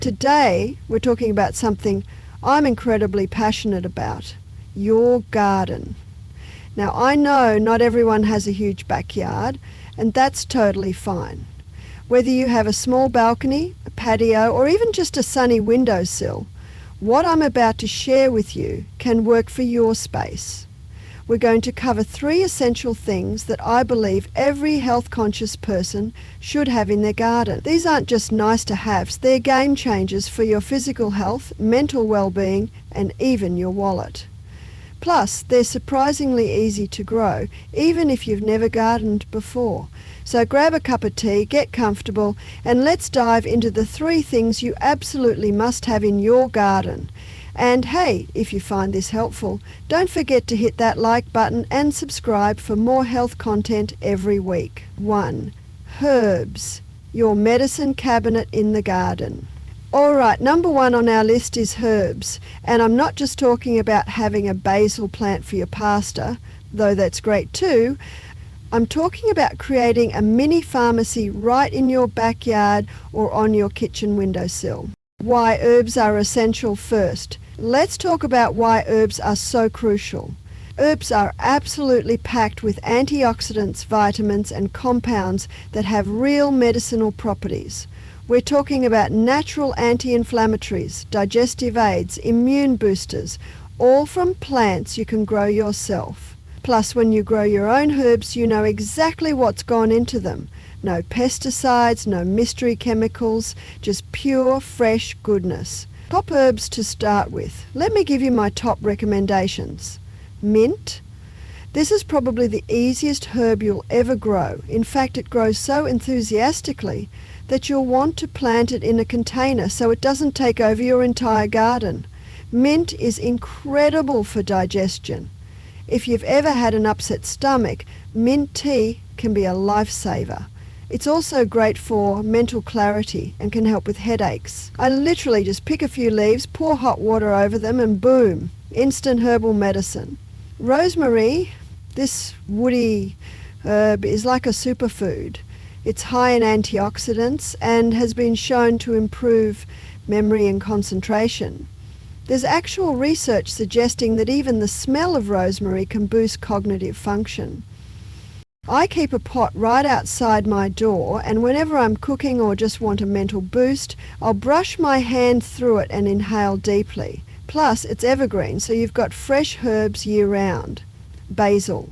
Today, we're talking about something I'm incredibly passionate about, your garden. Now, I know not everyone has a huge backyard, and that's totally fine. Whether you have a small balcony, a patio, or even just a sunny windowsill, what I'm about to share with you can work for your space. We're going to cover 3 essential things that I believe every health-conscious person should have in their garden. These aren't just nice-to-haves, they're game changers for your physical health, mental well-being, and even your wallet. Plus, they're surprisingly easy to grow, even if you've never gardened before. So grab a cup of tea, get comfortable, and let's dive into the 3 things you absolutely must have in your garden. And hey, if you find this helpful, don't forget to hit that like button and subscribe for more health content every week. 1. Herbs, your medicine cabinet in the garden. Alright, number 1 on our list is herbs, and I'm not just talking about having a basil plant for your pasta, though that's great too. I'm talking about creating a mini pharmacy right in your backyard or on your kitchen windowsill. Why herbs are essential first. Let's talk about why herbs are so crucial. Herbs are absolutely packed with antioxidants, vitamins, and compounds that have real medicinal properties. We're talking about natural anti-inflammatories, digestive aids, immune boosters, all from plants you can grow yourself. Plus, when you grow your own herbs, you know exactly what's gone into them. No pesticides, no mystery chemicals, just pure, fresh goodness. Top herbs to start with. Let me give you my top recommendations. Mint. This is probably the easiest herb you'll ever grow. In fact, it grows so enthusiastically that you'll want to plant it in a container so it doesn't take over your entire garden. Mint is incredible for digestion. If you've ever had an upset stomach, mint tea can be a lifesaver. It's also great for mental clarity and can help with headaches. I literally just pick a few leaves, pour hot water over them, and boom, instant herbal medicine. Rosemary, this woody herb, is like a superfood. It's high in antioxidants and has been shown to improve memory and concentration. There's actual research suggesting that even the smell of rosemary can boost cognitive function. I keep a pot right outside my door, and whenever I'm cooking or just want a mental boost, I'll brush my hand through it and inhale deeply. Plus, it's evergreen, so you've got fresh herbs year-round. Basil.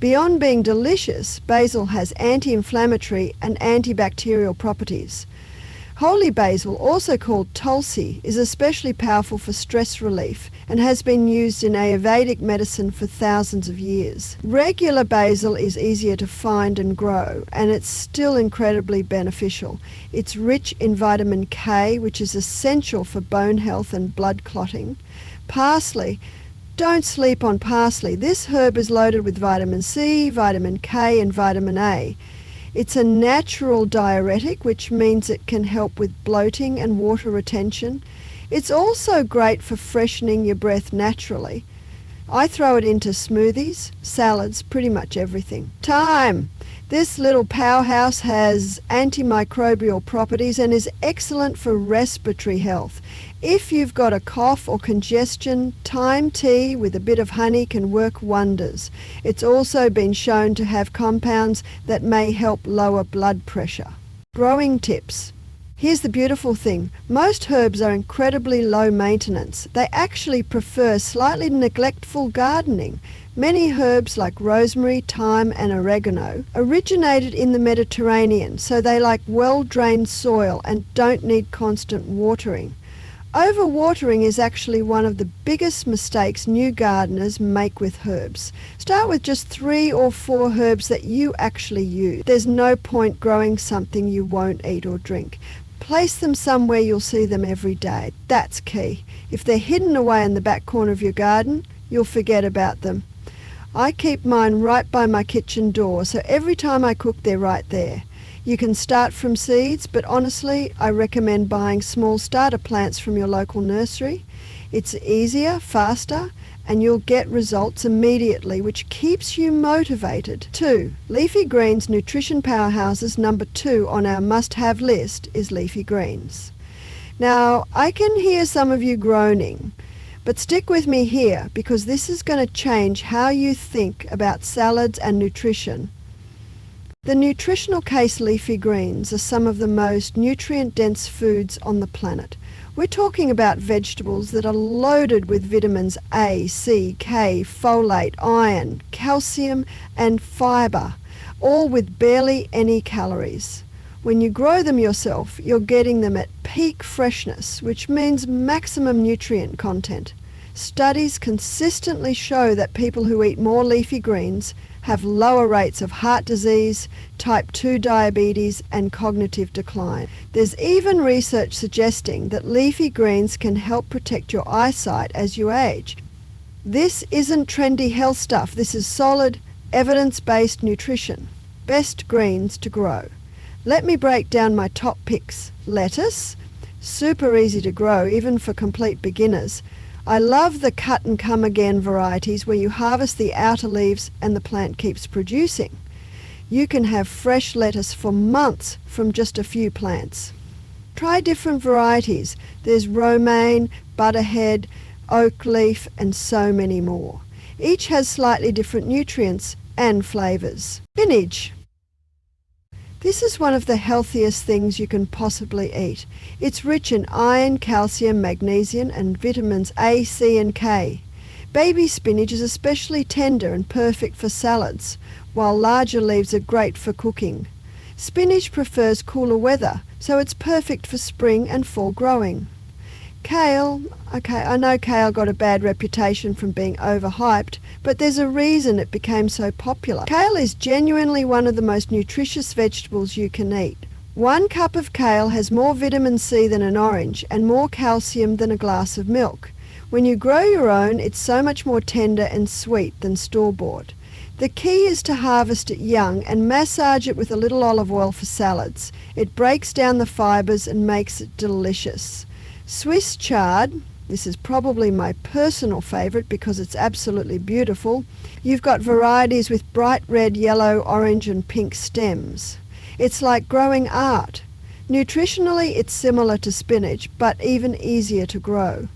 Beyond being delicious, basil has anti-inflammatory and antibacterial properties. Holy basil, also called tulsi, is especially powerful for stress relief and has been used in Ayurvedic medicine for thousands of years. Regular basil is easier to find and grow, and it's still incredibly beneficial. It's rich in vitamin K, which is essential for bone health and blood clotting. Parsley. Don't sleep on parsley. This herb is loaded with vitamin C, vitamin K, and vitamin A. It's a natural diuretic, which means it can help with bloating and water retention. It's also great for freshening your breath naturally. I throw it into smoothies, salads, pretty much everything. Thyme. This little powerhouse has antimicrobial properties and is excellent for respiratory health. If you've got a cough or congestion, thyme tea with a bit of honey can work wonders. It's also been shown to have compounds that may help lower blood pressure. Growing tips. Here's the beautiful thing. Most herbs are incredibly low maintenance. They actually prefer slightly neglectful gardening. Many herbs like rosemary, thyme, and oregano originated in the Mediterranean, so they like well-drained soil and don't need constant watering. Overwatering is actually one of the biggest mistakes new gardeners make with herbs. Start with just 3 or 4 herbs that you actually use. There's no point growing something you won't eat or drink. Place them somewhere you'll see them every day. That's key. If they're hidden away in the back corner of your garden, you'll forget about them. I keep mine right by my kitchen door, so every time I cook they're right there. You can start from seeds, but honestly, I recommend buying small starter plants from your local nursery. It's easier, faster, and you'll get results immediately, which keeps you motivated. 2. Leafy greens nutrition powerhouses. Number 2 on our must-have list is leafy greens. Now, I can hear some of you groaning, but stick with me here because this is going to change how you think about salads and nutrition. The nutritional case leafy greens are some of the most nutrient-dense foods on the planet. We're talking about vegetables that are loaded with vitamins A, C, K, folate, iron, calcium, and fibre, all with barely any calories. When you grow them yourself, you're getting them at peak freshness, which means maximum nutrient content. Studies consistently show that people who eat more leafy greens have lower rates of heart disease, type 2 diabetes, and cognitive decline. There's even research suggesting that leafy greens can help protect your eyesight as you age. This isn't trendy health stuff. This is solid, evidence-based nutrition. Best greens to grow. Let me break down my top picks. Lettuce, super easy to grow, even for complete beginners. I love the cut and come again varieties where you harvest the outer leaves and the plant keeps producing. You can have fresh lettuce for months from just a few plants. Try different varieties. There's romaine, butterhead, oak leaf, and so many more. Each has slightly different nutrients and flavours. Spinach. This is one of the healthiest things you can possibly eat. It's rich in iron, calcium, magnesium, and vitamins A, C, and K. Baby spinach is especially tender and perfect for salads, while larger leaves are great for cooking. Spinach prefers cooler weather, so it's perfect for spring and fall growing. Kale, I know kale got a bad reputation from being overhyped, but there's a reason it became so popular. Kale is genuinely one of the most nutritious vegetables you can eat. 1 cup of kale has more vitamin C than an orange and more calcium than a glass of milk. When you grow your own, it's so much more tender and sweet than store-bought. The key is to harvest it young and massage it with a little olive oil for salads. It breaks down the fibres and makes it delicious. Swiss chard, this is probably my personal favourite because it's absolutely beautiful. You've got varieties with bright red, yellow, orange and pink stems. It's like growing art. Nutritionally it's similar to spinach but even easier to grow.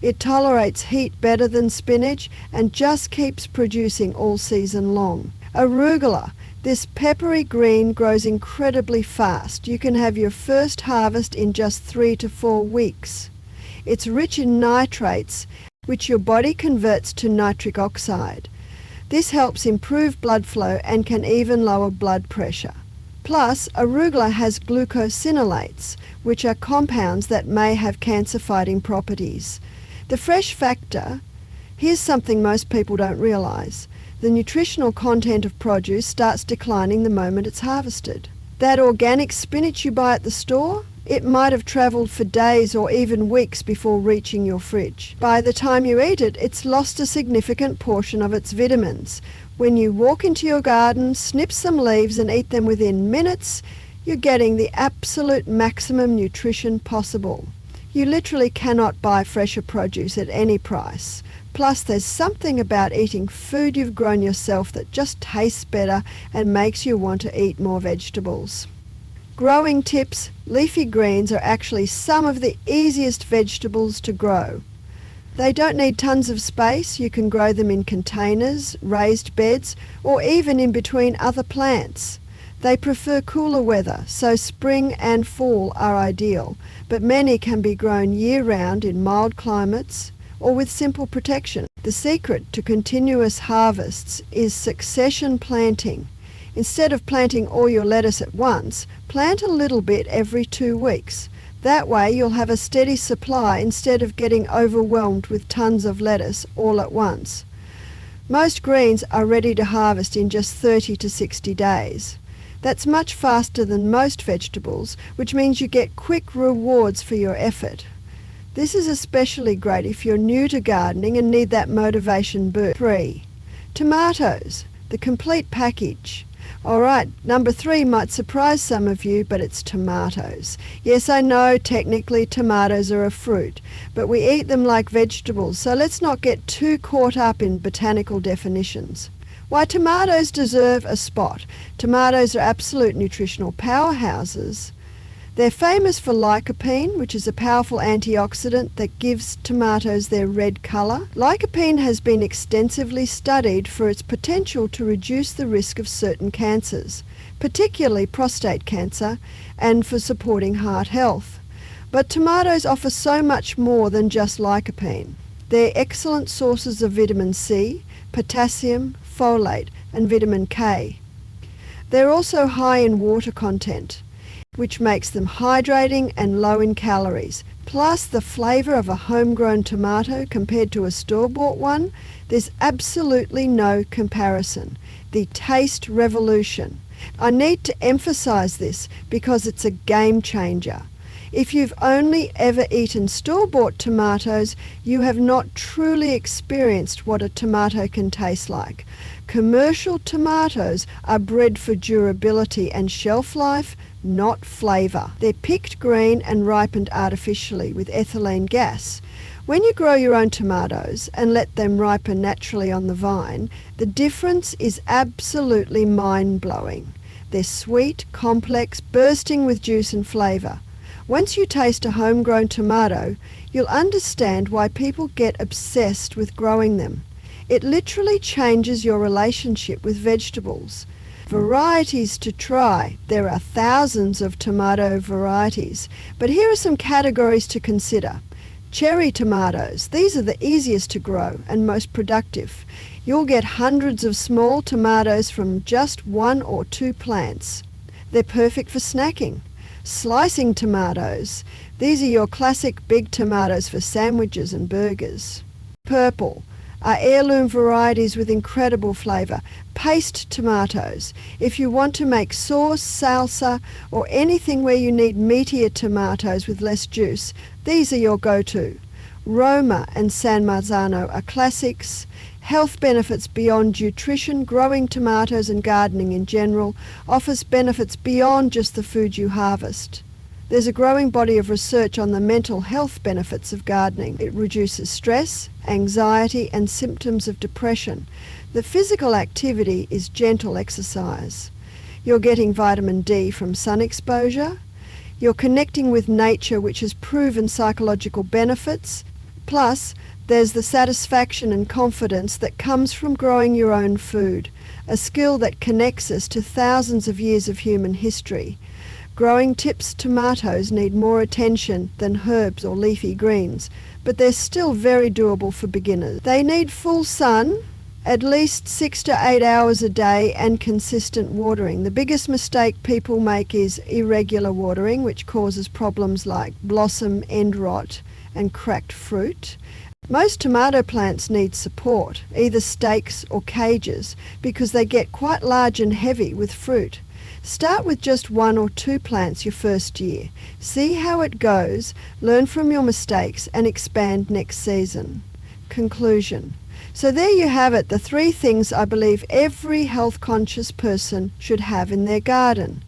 It tolerates heat better than spinach and just keeps producing all season long. Arugula. This peppery green grows incredibly fast. You can have your first harvest in just 3 to 4 weeks. It's rich in nitrates, which your body converts to nitric oxide. This helps improve blood flow and can even lower blood pressure. Plus, arugula has glucosinolates, which are compounds that may have cancer-fighting properties. The fresh factor, here's something most people don't realise. The nutritional content of produce starts declining the moment it's harvested. That organic spinach you buy at the store, it might have travelled for days or even weeks before reaching your fridge. By the time you eat it, it's lost a significant portion of its vitamins. When you walk into your garden, snip some leaves and eat them within minutes, you're getting the absolute maximum nutrition possible. You literally cannot buy fresher produce at any price. Plus, there's something about eating food you've grown yourself that just tastes better and makes you want to eat more vegetables. Growing tips: leafy greens are actually some of the easiest vegetables to grow. They don't need tons of space. You can grow them in containers, raised beds, or even in between other plants. They prefer cooler weather, so spring and fall are ideal, but many can be grown year-round in mild climates or with simple protection. The secret to continuous harvests is succession planting. Instead of planting all your lettuce at once, plant a little bit every 2 weeks. That way you'll have a steady supply instead of getting overwhelmed with tons of lettuce all at once. Most greens are ready to harvest in just 30 to 60 days. That's much faster than most vegetables, which means you get quick rewards for your effort. This is especially great if you're new to gardening and need that motivation boost. 3. Tomatoes, the complete package. Alright, number 3 might surprise some of you, but it's tomatoes. Yes, I know technically tomatoes are a fruit, but we eat them like vegetables, so let's not get too caught up in botanical definitions. Why tomatoes deserve a spot. Tomatoes are absolute nutritional powerhouses. They're famous for lycopene, which is a powerful antioxidant that gives tomatoes their red colour. Lycopene has been extensively studied for its potential to reduce the risk of certain cancers, particularly prostate cancer, and for supporting heart health. But tomatoes offer so much more than just lycopene. They're excellent sources of vitamin C, potassium, folate, and vitamin K. They're also high in water content, which makes them hydrating and low in calories. Plus the flavour of a homegrown tomato compared to a store-bought one, there's absolutely no comparison. The taste revolution. I need to emphasise this because it's a game changer. If you've only ever eaten store-bought tomatoes, you have not truly experienced what a tomato can taste like. Commercial tomatoes are bred for durability and shelf life, not flavour. They're picked green and ripened artificially with ethylene gas. When you grow your own tomatoes and let them ripen naturally on the vine, the difference is absolutely mind-blowing. They're sweet, complex, bursting with juice and flavour. Once you taste a homegrown tomato, you'll understand why people get obsessed with growing them. It literally changes your relationship with vegetables. Varieties to try. There are thousands of tomato varieties, but here are some categories to consider. Cherry tomatoes. These are the easiest to grow and most productive. You'll get hundreds of small tomatoes from just 1 or 2 plants. They're perfect for snacking. Slicing tomatoes. These are your classic big tomatoes for sandwiches and burgers. Purple are heirloom varieties with incredible flavour. Paste tomatoes. If you want to make sauce, salsa, or anything where you need meatier tomatoes with less juice, these are your go-to. Roma and San Marzano are classics. Health benefits beyond nutrition. Growing tomatoes and gardening in general offers benefits beyond just the food you harvest. There's a growing body of research on the mental health benefits of gardening. It reduces stress, anxiety, and symptoms of depression. The physical activity is gentle exercise. You're getting vitamin D from sun exposure. You're connecting with nature, which has proven psychological benefits. Plus, there's the satisfaction and confidence that comes from growing your own food, a skill that connects us to thousands of years of human history. Growing tips tomatoes need more attention than herbs or leafy greens, but they're still very doable for beginners. They need full sun, at least 6 to 8 hours a day, and consistent watering. The biggest mistake people make is irregular watering, which causes problems like blossom end rot and cracked fruit. Most tomato plants need support, either stakes or cages, because they get quite large and heavy with fruit. Start with just 1 or 2 plants your first year. See how it goes, learn from your mistakes, and expand next season. Conclusion. So there you have it, the 3 things I believe every health-conscious person should have in their garden.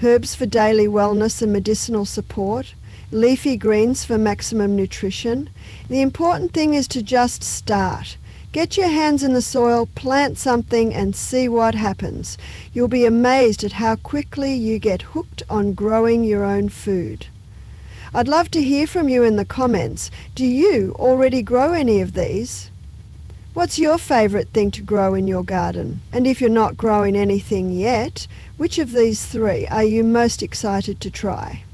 Herbs for daily wellness and medicinal support. Leafy greens for maximum nutrition. The important thing is to just start. Get your hands in the soil, plant something, and see what happens. You'll be amazed at how quickly you get hooked on growing your own food. I'd love to hear from you in the comments. Do you already grow any of these? What's your favourite thing to grow in your garden? And if you're not growing anything yet, which of these 3 are you most excited to try?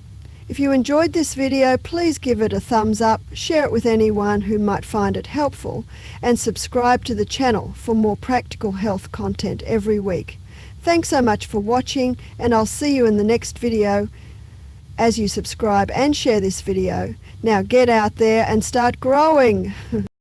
If you enjoyed this video, please give it a thumbs up, share it with anyone who might find it helpful, and subscribe to the channel for more practical health content every week. Thanks so much for watching, and I'll see you in the next video as you subscribe and share this video. Now get out there and start growing!